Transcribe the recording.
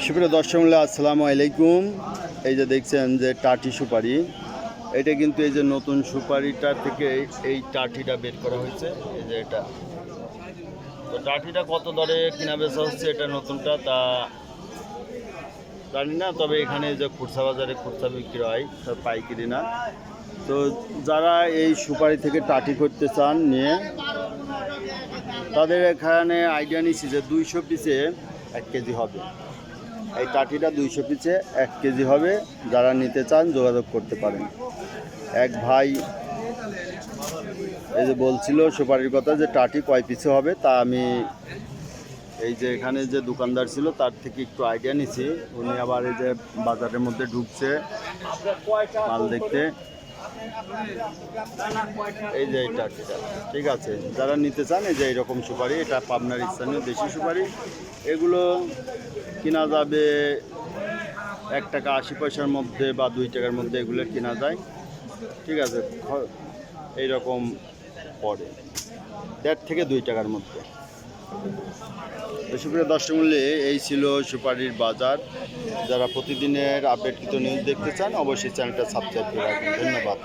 সুপ্রিয় দর্শক মূল্য আসসালামু আলাইকুম। এই যে দেখছেন যে টাটি সুপারি, এটা কিন্তু এই যে নতুন সুপারিটা থেকে এই টাটিটা বের করা হয়েছে। এই যে এটা তো টাটিটা কত দরে কিনা বেচা হচ্ছে এটা নতুনটা তা জানি না, তবে এখানে যে খুচরা বাজারে খুচরা বিক্রি হয় তার পাইকারি না। তো যারা এই সুপারি থেকে টাটি করতে চান নিয়ে, তাদের এখানে আইডিয়া নিচ্ছি যে 200 পিসে 1 কেজি হবে। এই টাটিটা 200 পিসে 1 কেজি হবে। যারা নিতে চান যোগাযোগ করতে পারেন। এক ভাই এই যে বলছিল সুপারির কথা যে টাটি কয় পিসে হবে, তা আমি এই যে এখানে যে দোকানদার ছিল তার থেকে একটু আইডিয়া নিছি। উনি আবার এই যে বাজারের মধ্যে ঢুকছে মাল দেখতে। এই যে এই টাটিটা ঠিক আছে, যারা নিতে চান এই যে এইরকম সুপারি, এটা পাবনার স্থানীয় দেশি সুপারি। এগুলো কিনা যাবে 1 টাকা 80 পয়সার মধ্যে বা 2 টাকার মধ্যে এগুলো কেনা যায়। ঠিক আছে, এইরকম পড়ে 1.5 থেকে 2 টাকার মধ্যে। সুপ্রিয় দর্শক মূল্যে এই ছিল সুপারির বাজার। যারা প্রতিদিনের আপডেটকৃত নিউজ দেখতে চান অবশ্যই চ্যানেলটা সাবস্ক্রাইব করে রাখবেন। ধন্যবাদ।